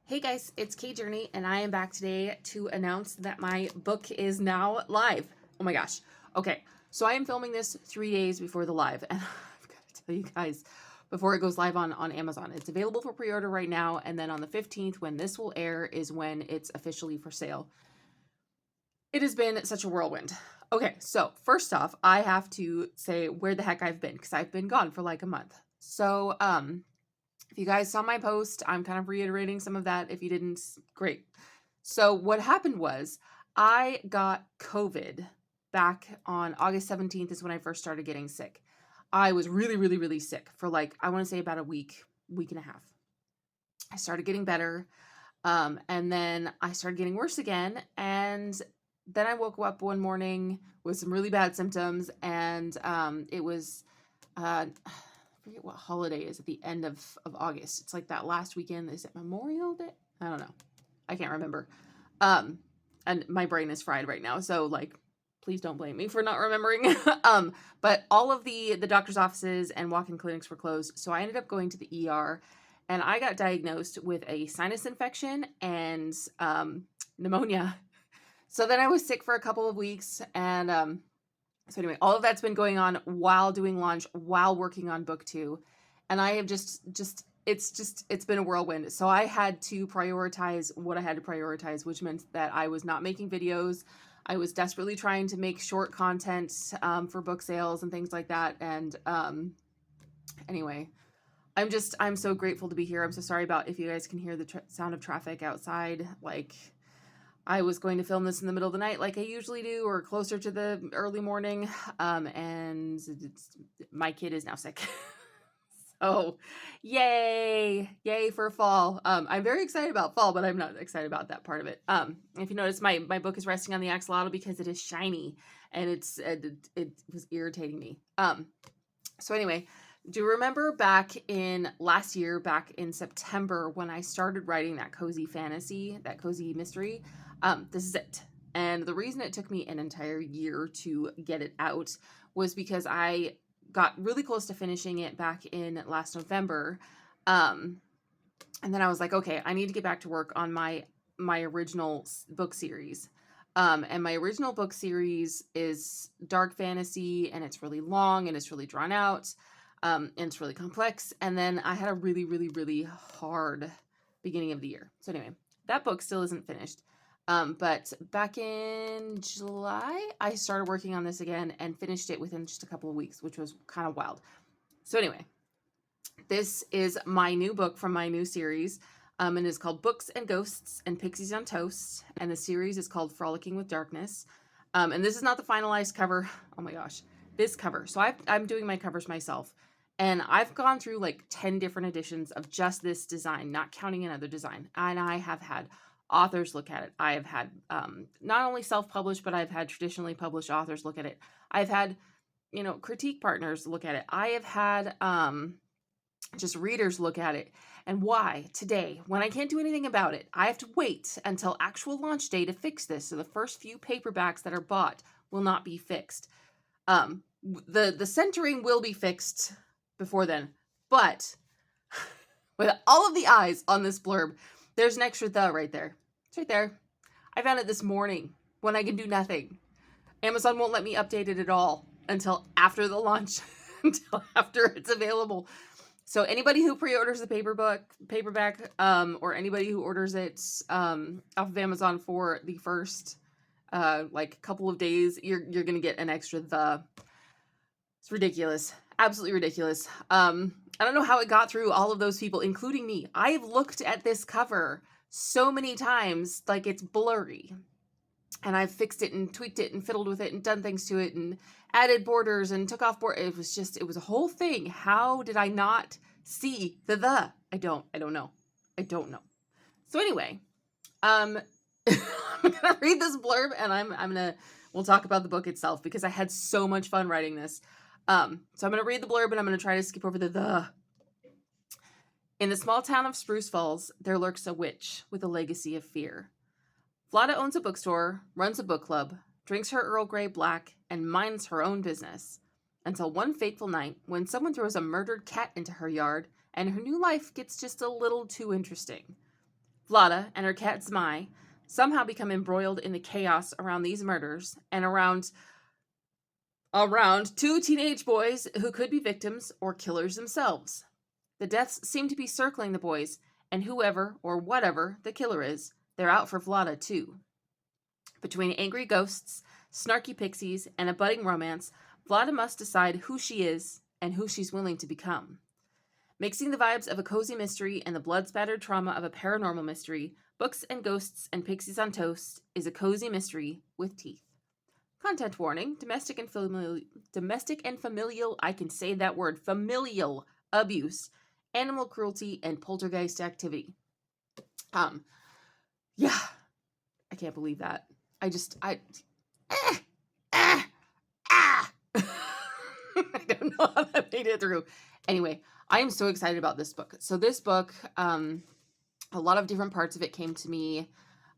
Hey guys, it's Kay Journey, and I am back today to announce that my book is now live. Oh my gosh. Okay, so I am filming this 3 days before the live, and I've got to tell you guys before it goes live on Amazon. It's available for pre-order right now, and then on the 15th, when this will air, is when it's officially for sale. It has been such a whirlwind. Okay, so first off, I have to say where the heck I've been, because I've been gone for like a month. So, if you guys saw my post, I'm kind of reiterating some of that. If you didn't, great. So what happened was I got COVID back on August 17th is when I first started getting sick. I was really, really, really sick for like, I want to say about a week and a half. I started getting better. And then I started getting worse again. And then I woke up one morning with some really bad symptoms. And it was, I forget what holiday is at the end of August. It's like that last weekend. Is it Memorial Day? I don't know. I can't remember. And my brain is fried right now. So like, please don't blame me for not remembering. But all of the doctor's offices and walk-in clinics were closed. So I ended up going to the ER and I got diagnosed with a sinus infection and pneumonia. So then I was sick for a couple of weeks. And so anyway, all of that's been going on while doing launch, while working on book 2. And I have it's been a whirlwind. So I had to prioritize what I had to prioritize, which meant that I was not making videos. I was desperately trying to make short content for book sales and things like that. And anyway, I'm so grateful to be here. I'm so sorry about if you guys can hear the sound of traffic outside. Like, I was going to film this in the middle of the night like I usually do, or closer to the early morning, and my kid is now sick. So, yay for fall. I'm very excited about fall, but I'm not excited about that part of it. If you notice, my book is resting on the axolotl because it is shiny, and it was irritating me. So anyway, do you remember back in last year, back in September, when I started writing that cozy fantasy, that cozy mystery? This is it. And the reason it took me an entire year to get it out was because I got really close to finishing it back in last November. And then I was like, okay, I need to get back to work on my original book series. And my original book series is dark fantasy, and it's really long and it's really drawn out. And it's really complex. And then I had a really, really, really hard beginning of the year. So anyway, that book still isn't finished. But back in July, I started working on this again and finished it within just a couple of weeks, which was kind of wild. So anyway, this is my new book from my new series. And it's called Ghosts and Pixies on Toast. And the series is called Frolicking with Darkness. And this is not the finalized cover. Oh my gosh, this cover. So I'm doing my covers myself. And I've gone through like 10 different editions of just this design, not counting another design. And I have had authors look at it. I have had not only self-published, but I've had traditionally published authors look at it. I've had, critique partners look at it. I have had just readers look at it. And why today, when I can't do anything about it, I have to wait until actual launch day to fix this. So the first few paperbacks that are bought will not be fixed. The centering will be fixed before then, but with all of the eyes on this blurb, there's an extra "the" right there. It's right there. I found it this morning when I can do nothing. Amazon won't let me update it at all until after the launch, until after it's available. So anybody who pre-orders the paperback, or anybody who orders it off of Amazon for the first like couple of days, you're gonna get an extra "the." It's ridiculous, absolutely ridiculous. I don't know how it got through all of those people, including me. I've looked at this cover so many times, like it's blurry. And I've fixed it and tweaked it and fiddled with it and done things to it and added borders and took off borders. It was a whole thing. How did I not see the? I don't know. So anyway, I'm gonna read this blurb and we'll talk about the book itself because I had so much fun writing this. So I'm going to read the blurb and I'm going to try to skip over the. In the small town of Spruce Falls, there lurks a witch with a legacy of fear. Vlada owns a bookstore, runs a book club, drinks her Earl Grey black, and minds her own business. Until one fateful night when someone throws a murdered cat into her yard and her new life gets just a little too interesting. Vlada and her cat Zmai somehow become embroiled in the chaos around these murders and around two teenage boys who could be victims or killers themselves. The deaths seem to be circling the boys, and whoever or whatever the killer is, they're out for Vlada too. Between angry ghosts, snarky pixies, and a budding romance, Vlada must decide who she is and who she's willing to become. Mixing the vibes of a cozy mystery and the blood-spattered trauma of a paranormal mystery, Books and Ghosts and Pixies on Toast is a cozy mystery with teeth. Content warning: domestic and familial, I can say that word, familial abuse, animal cruelty, and poltergeist activity. Yeah, I can't believe that. I don't know how that made it through. Anyway, I am so excited about this book. So this book, a lot of different parts of it came to me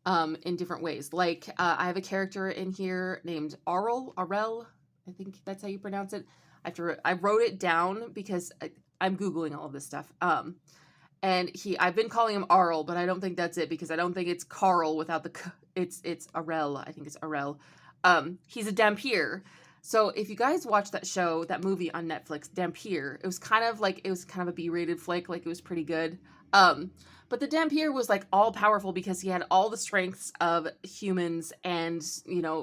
in different ways. Like, I have a character in here named Arel, I think that's how you pronounce it. I wrote it down because I'm Googling all of this stuff. And I've been calling him Arl, but I don't think that's it, because I don't think it's Carl without the, it's Arel. I think it's Arel. He's a Dampier. So if you guys watched that show, that movie on Netflix, Dampier, it was kind of a B-rated flick, like it was pretty good. But the Dampier was like all powerful because he had all the strengths of humans and,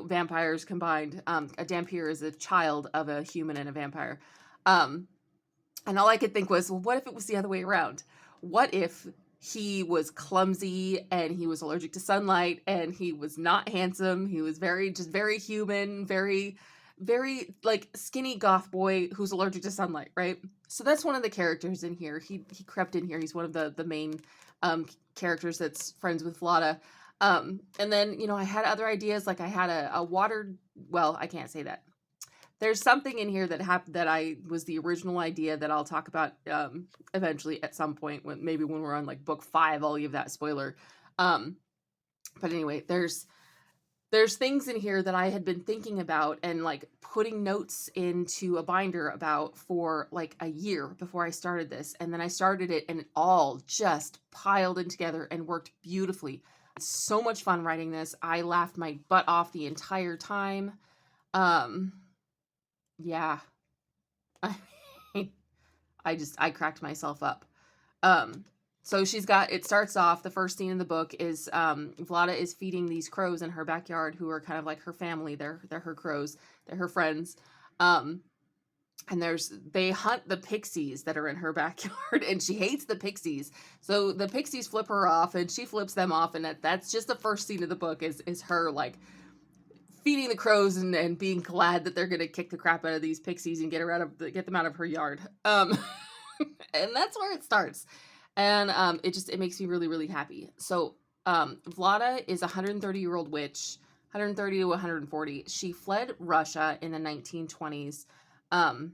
vampires combined. A Dampier is a child of a human and a vampire. And all I could think was, well, what if it was the other way around? What if he was clumsy and he was allergic to sunlight and he was not handsome? He was very human, very, very like skinny goth boy who's allergic to sunlight, right? So that's one of the characters in here. He crept in here. He's one of the main characters that's friends with Vlada. And then, I had other ideas. Like I had a water, well, I can't say that. There's something in here that happened that I was the original idea that I'll talk about eventually at some point, when we're on like book 5, I'll give that spoiler. But anyway, there's things in here that I had been thinking about and like putting notes into a binder about for like a year before I started this. And then I started it and it all just piled in together and worked beautifully. It's so much fun writing this. I laughed my butt off the entire time. Yeah. I mean, I cracked myself up. So it starts off, the first scene in the book is, Vlada is feeding these crows in her backyard who are kind of like her family. They're her crows. They're her friends. And they hunt the pixies that are in her backyard, and she hates the pixies. So the pixies flip her off and she flips them off. And that's just the first scene of the book is her like feeding the crows and being glad that they're going to kick the crap out of these pixies and get them out of her yard. And that's where it starts. And it makes me really, really happy. So Vlada is a 130-year-old witch, 130 to 140. She fled Russia in the 1920s and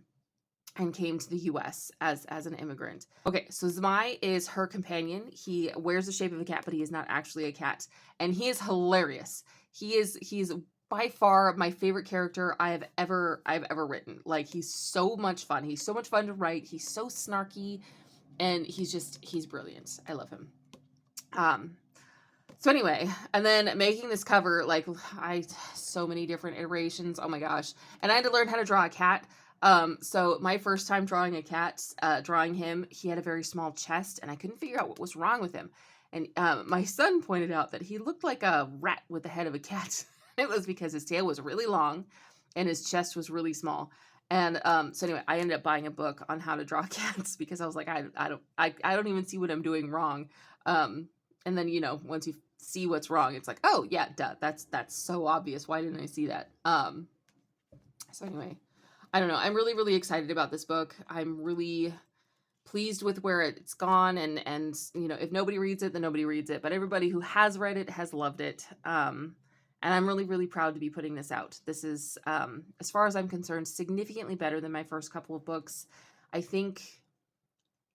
came to the U.S. as an immigrant. Okay, so Zmai is her companion. He wears the shape of a cat, but he is not actually a cat. And he is hilarious. He's by far my favorite character I've ever written. Like, he's so much fun. He's so much fun to write. He's so snarky. And he's brilliant. I love him. So anyway, and then making this cover, like so many different iterations. Oh my gosh. And I had to learn how to draw a cat. So my first time drawing a cat, drawing him, he had a very small chest and I couldn't figure out what was wrong with him. And my son pointed out that he looked like a rat with the head of a cat. It was because his tail was really long and his chest was really small. And so anyway, I ended up buying a book on how to draw cats because I was like, I don't even see what I'm doing wrong. And then, once you see what's wrong, it's like, oh yeah, duh, that's so obvious. Why didn't I see that? So anyway, I don't know. I'm really, really excited about this book. I'm really pleased with where it's gone. And if nobody reads it, then nobody reads it. But everybody who has read it has loved it. And I'm really, really proud to be putting this out. This is, as far as I'm concerned, significantly better than my first couple of books. I think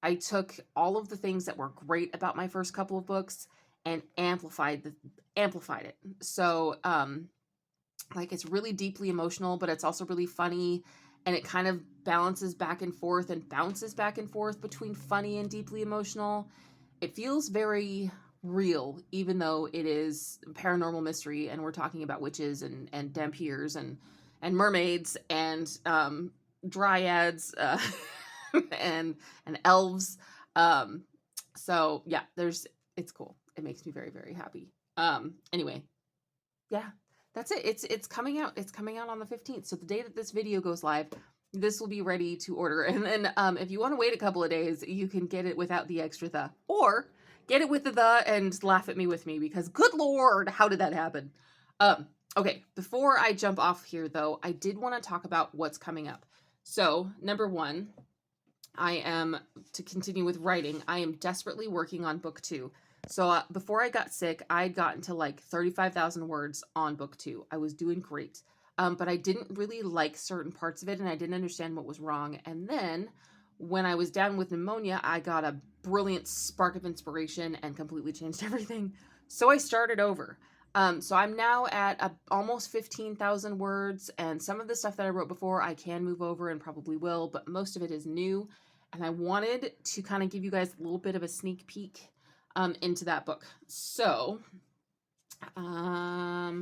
I took all of the things that were great about my first couple of books and amplified it. So, it's really deeply emotional, but it's also really funny. And it kind of balances back and forth and bounces back and forth between funny and deeply emotional. It feels very real, even though it is paranormal mystery and we're talking about witches and dampiers and mermaids and dryads and elves. Um, so yeah, it's cool. It makes me very, very happy. Anyway, yeah, that's it. It's coming out. It's coming out on the 15th. So the day that this video goes live, this will be ready to order. And then if you want to wait a couple of days, you can get it without the extra the, or get it with the and laugh at me with me, because good Lord, how did that happen? Okay, before I jump off here though, I did want to talk about what's coming up. So number one, to continue with writing, I am desperately working on book 2. So before I got sick, I'd gotten to like 35,000 words on book 2. I was doing great. But I didn't really like certain parts of it, and I didn't understand what was wrong. And then when I was down with pneumonia, I got a brilliant spark of inspiration and completely changed everything. So I started over. So I'm now at almost 15,000 words, and some of the stuff that I wrote before I can move over and probably will, but most of it is new. And I wanted to kind of give you guys a little bit of a sneak peek into that book. So, let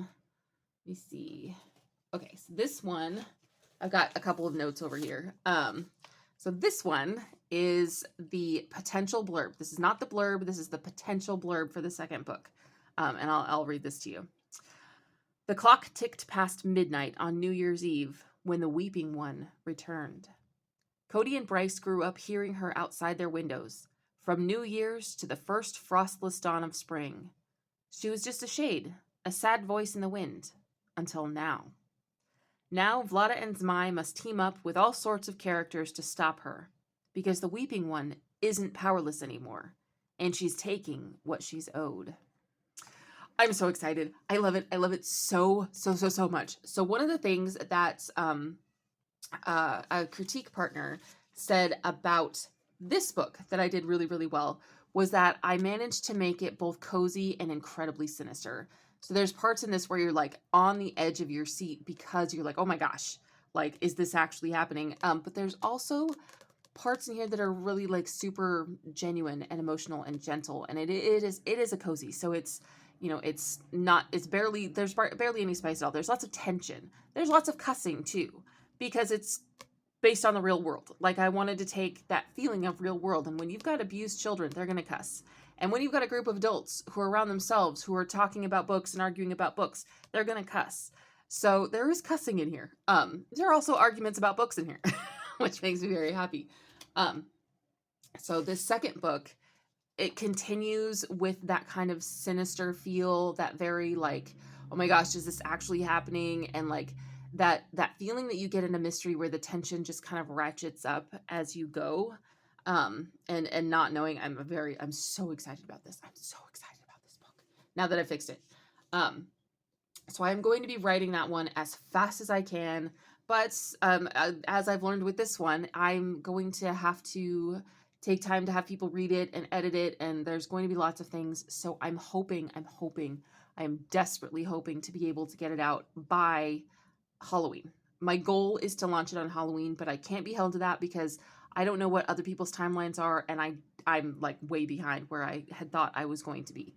me see. Okay, so this one, I've got a couple of notes over here. So this one is the potential blurb. This is not the blurb. This is the potential blurb for the second book. And I'll read this to you. The clock ticked past midnight on New Year's Eve when the Weeping One returned. Cody and Bryce grew up hearing her outside their windows, from New Year's to the first frostless dawn of spring. She was just a shade, a sad voice in the wind, until now. Now Vlada and Zmai must team up with all sorts of characters to stop her, because the Weeping One isn't powerless anymore, and she's taking what she's owed. I'm so excited. I love it. I love it so much. So one of the things that a critique partner said about this book that I did really, really well was that I managed to make it both cozy and incredibly sinister. So there's parts in this where you're like on the edge of your seat because you're like, oh my gosh, like, is this actually happening? But there's also parts in here that are really like super genuine and emotional and gentle. And it is a cozy. So it's, there's barely any spice at all. There's lots of tension. There's lots of cussing too, because it's based on the real world. Like, I wanted to take that feeling of real world. And when you've got abused children, they're going to cuss. And when you've got a group of adults who are around themselves, who are talking about books and arguing about books, they're going to cuss. So there is cussing in here. There are also arguments about books in here, which makes me very happy. So this second book, it continues with that kind of sinister feel, that very like, oh my gosh, is this actually happening? And like that feeling that you get in a mystery where the tension just kind of ratchets up as you go. And not knowing, I'm so excited about this. I'm so excited about this book now that I fixed it. So I'm going to be writing that one as fast as I can, but as I've learned with this one, I'm going to have to take time to have people read it and edit it, and there's going to be lots of things. So I'm desperately hoping to be able to get it out by Halloween. My goal is to launch it on Halloween, but I can't be held to that because I don't know what other people's timelines are, and I'm like way behind where I had thought I was going to be.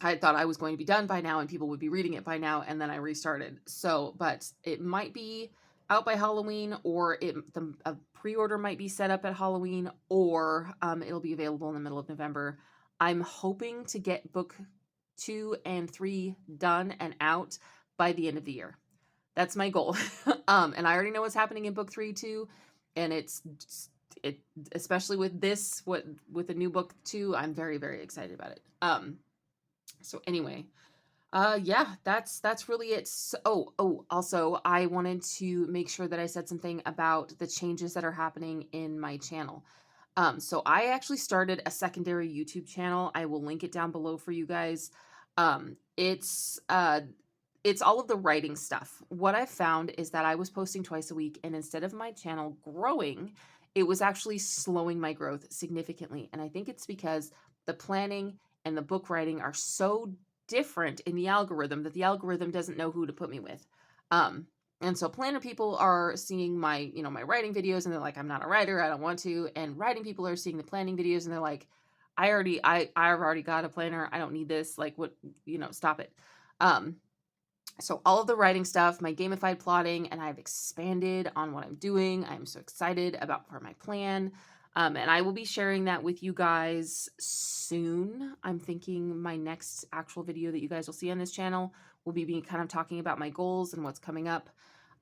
I thought I was going to be done by now and people would be reading it by now, and then I restarted. So, but it might be out by Halloween, or a pre-order might be set up at Halloween, or it'll be available in the middle of November. I'm hoping to get book 2 and 3 done and out by the end of the year. That's my goal. And I already know what's happening in book 3 too. And it especially with the new book 2, I'm very, very excited about it. So anyway, yeah, that's really it. So, also I wanted to make sure that I said something about the changes that are happening in my channel. So I actually started a secondary YouTube channel. I will link it down below for you guys. It's all of the writing stuff. What I found is that I was posting twice a week, and instead of my channel growing, it was actually slowing my growth significantly. And I think it's because the planning and the book writing are so different in the algorithm that the algorithm doesn't know who to put me with. And so planner people are seeing my writing videos and they're like, I'm not a writer, I don't want to. And writing people are seeing the planning videos and they're like, I've already got a planner. I don't need this. Like, what, stop it. Um, so all of the writing stuff, my gamified plotting, and I've expanded on what I'm doing. I'm so excited about for my plan. And I will be sharing that with you guys soon. I'm thinking my next actual video that you guys will see on this channel will be kind of talking about my goals and what's coming up.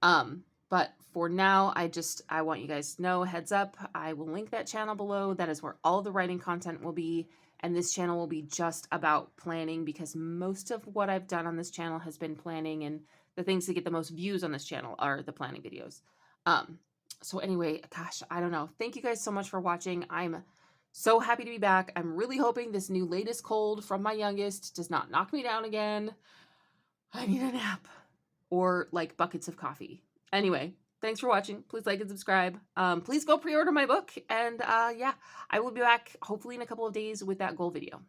But for now, I want you guys to know, heads up, I will link that channel below. That is where all the writing content will be. And this channel will be just about planning, because most of what I've done on this channel has been planning, and the things that get the most views on this channel are the planning videos. So anyway, gosh, I don't know. Thank you guys so much for watching. I'm so happy to be back. I'm really hoping this new latest cold from my youngest does not knock me down again. I need a nap or like buckets of coffee. Anyway, thanks for watching. Please like and subscribe. Please go pre-order my book. And yeah, I will be back hopefully in a couple of days with that goal video.